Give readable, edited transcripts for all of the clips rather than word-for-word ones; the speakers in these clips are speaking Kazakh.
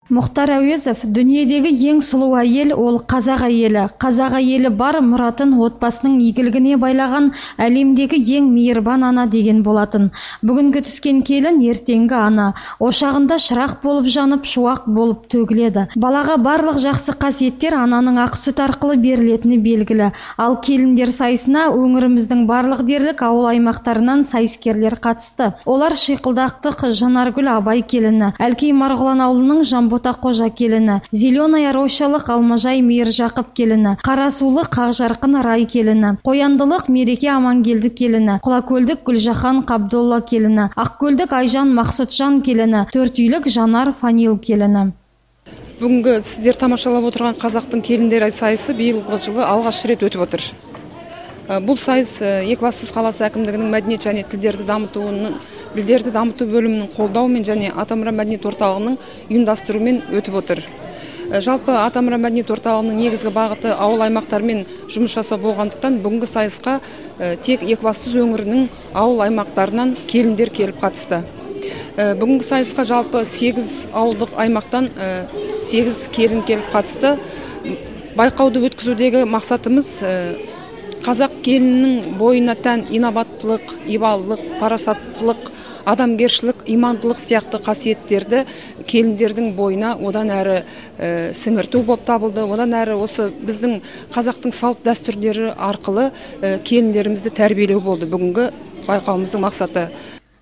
Мұхтар Әуезов дүниедегі ең сұлу әйел ол қазақ әйелі. Қазақ әйелі бар мұратын отбасының игілігіне байлаған әлемдегі ең мейірбан ана деген болатын. Бүгінгі түскен келін ертеңгі ана. Ошағында шырақ болып жанып, шуақ болып төгіледі. Балаға барлық жақсы қасиеттер ананың ақ сүт арқылы берілетіні белгілі. Ал келіндер сайысына өңіріміздің барлық дерлік ауыл аймақтарынан сайыскерлер қатысты. Олар Шиқылдақтық Жанаргүл Абай келіні, Әлкей Марғұлан ауылының Жамбота Қожа келіні, Зеленая Рощалық Алмажай Мейіржақып келіні, Қарасулы Қақжарқын Рай келіні, Қояндылық Мереке Амангелді келіні, Құлакөлдік Гүлжахан Қабдолла келіні, Ақкөлдік Айжан Мақсұтжан келіні, Төртүйлік Жанар Фанил келіні. Бүгінгі сіздер тамашалап отырған қазақтың келіндер сайысы биылғы жылы алғаш рет өтіп отыр. Бұл сайыс Екібастұз қаласы әкімдігінің мәдениет және тілдерді дамыту бөлімінің қолдауымен және Атамұра мәдениет орталығының ұйымдастыруымен өтіп отыр. Жалпы Атамұра мәдениет орталығының негізгі бағыты ауыл аймақтармен жұмыс жасау болғандықтан бүгінгі сайысқа тек Екібастұз өңірінің ауыл аймақтарынан келіндер келіп қатысты. Бүгінгі сайысқа жалпы 8 ауылдық аймақтан 8 келін келіп қатысты. Байқауды өткізудегі мақсатымыз қазақ келінінің бойына тән инабаттылық, ибалылық, парасаттылық, адамгершілік, имандылық сияқты қасиеттерді келіндердің бойына одан әрі сіңірту болып табылды. Одан әрі осы біздің қазақтың салт дәстүрлері арқылы келіндерімізді тәрбиелеу болды бүгінгі байқауымыздың мақсаты.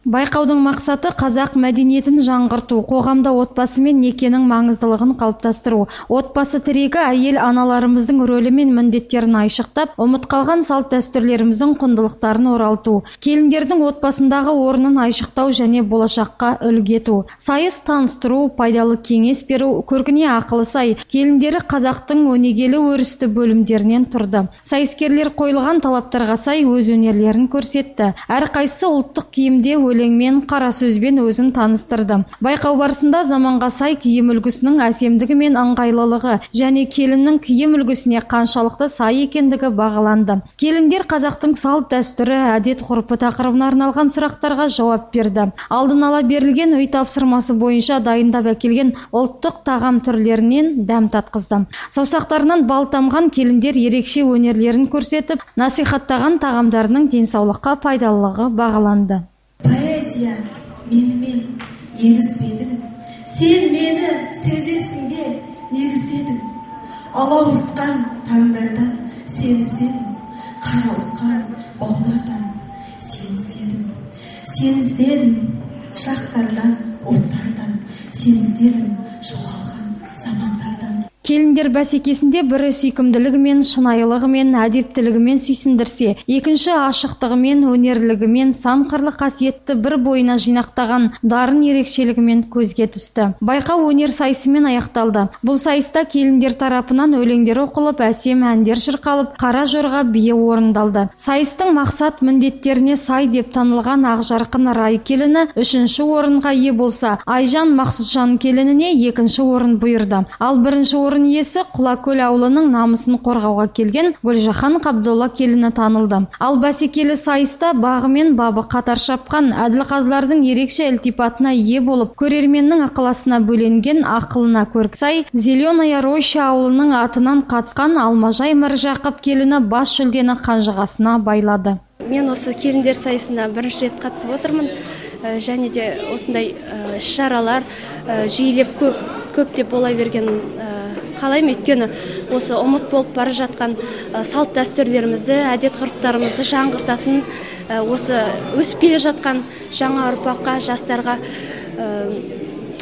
Байқаудың мақсаты қазақ мәдениетін жаңғырту, қоғамда отбасы мен некенің маңыздылығын қалыптастыру. Отбасы тірегі әйел аналарымыздың рөлі мен міндеттерін айшықтап, ұмыт қалған салт дәстүрлеріміздің құндылықтарын оралту. Келіндердің отбасындағы орнын айшықтау және болашаққа үлгі ету. Сайыс таныстыру, пайдалы кеңес беру, көркіне ақылы сай. Келіндері қазақтың өнегелі өрісті бөлімдерінен тұрды. Сайыскерлер қойылған талаптарға сай өз өнерлерін көрсетті. Әрқайсысы ұлттық киімде өлеңмен, қара сөзбен өзін таныстырды. Байқау барысында заманға сай киім үлгісінің әсемдігі мен ыңғайлылығы және келіннің киім үлгісіне қаншалықты сай екендігі бағаланды. Келіндер қазақтың салт дәстүрі, әдет ғұрпы тақырыбына арналған сұрақтарға жауап берді. Алдын ала берілген үй тапсырмасы бойынша дайындап әкелген ұлттық тағам түрлерінен дәм татқызды. Саусақтарынан бал тамған келіндер ерекше өнерлерін көрсетіп, насихаттаған тағамдарының денсаулыққа пайдалылығы бағаланды. Поэзия менімен егізбедің, сен мені сезесіңге негіздедің. Алауытқан таңдардан сен іздедім, қарауытқан баулардан сен іздедім. Сен іздедім шырақтардан, оттардан, сен іздедім жоғалған замандардан. Келіндер бәсекесінде бірі сүйкімділігімен, шынайылығымен, әдептілігімен сүйсіндірсе, екінші ашықтығымен, өнерлігімен, сан қырлы қасиетті бір бойына жинақтаған дарын ерекшелігімен көзге түсті. Байқау өнер сайысымен аяқталды. Бұл сайыста келіндер тарапынан өлеңдер оқылып, әсем әндер шырқалып, қара жорға бие орындалды. Сайыстың мақсат міндеттеріне сай деп танылған Ақжарқын Рай келіні 3-ші орынға ие болса, Айжан Мақсұтжан келініне 2-ші орын бұйырды. Ал 1-ші орын иесі Құлакөл ауылының намысын қорғауға келген Гүлжахан Қабдолла келіні танылды. Ал бәсекелі сайыста бағы мен бабы қатар шапқан әділқазылардың ерекше ілтипатына ие болып, көрерменнің ықыласына бөленген ақылына көркі сай, Зеленая Роща ауылының атынан қатысқан Алмажай Мейіржақып келіні бас жүлдені қанжығасына байлады. Мен осы келіндер сайысына бірінші рет қатысып отырмын, және де осындай іс-шаралар жиілеп көптеп бола берген қалаймын, өйткені осы ұмыт болып бара жатқан салт дәстүрлерімізді, әдет ғұрыптарымызды жаңғыртатын, осы өсіп келе жатқан жаңа ұрпаққа, жастарға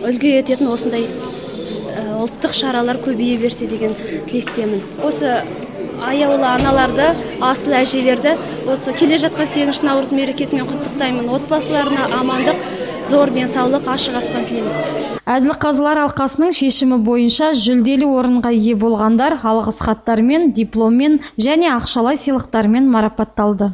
үлгі ететін осындай ұлттық шаралар көбейе берсе деген тілектемін. Осы аяулы аналарды, асыл әжелерді осы келе жатқан 8 наурыз мерекесімен құттықтаймын. Отбасыларына амандық, зор денсаулық, ашық аспан тілеймін. Әділқазылар алқасының шешімі бойынша жүлделі орынға ие болғандар алғыс хаттармен, дипломмен және ақшалай сыйлықтармен марапатталды.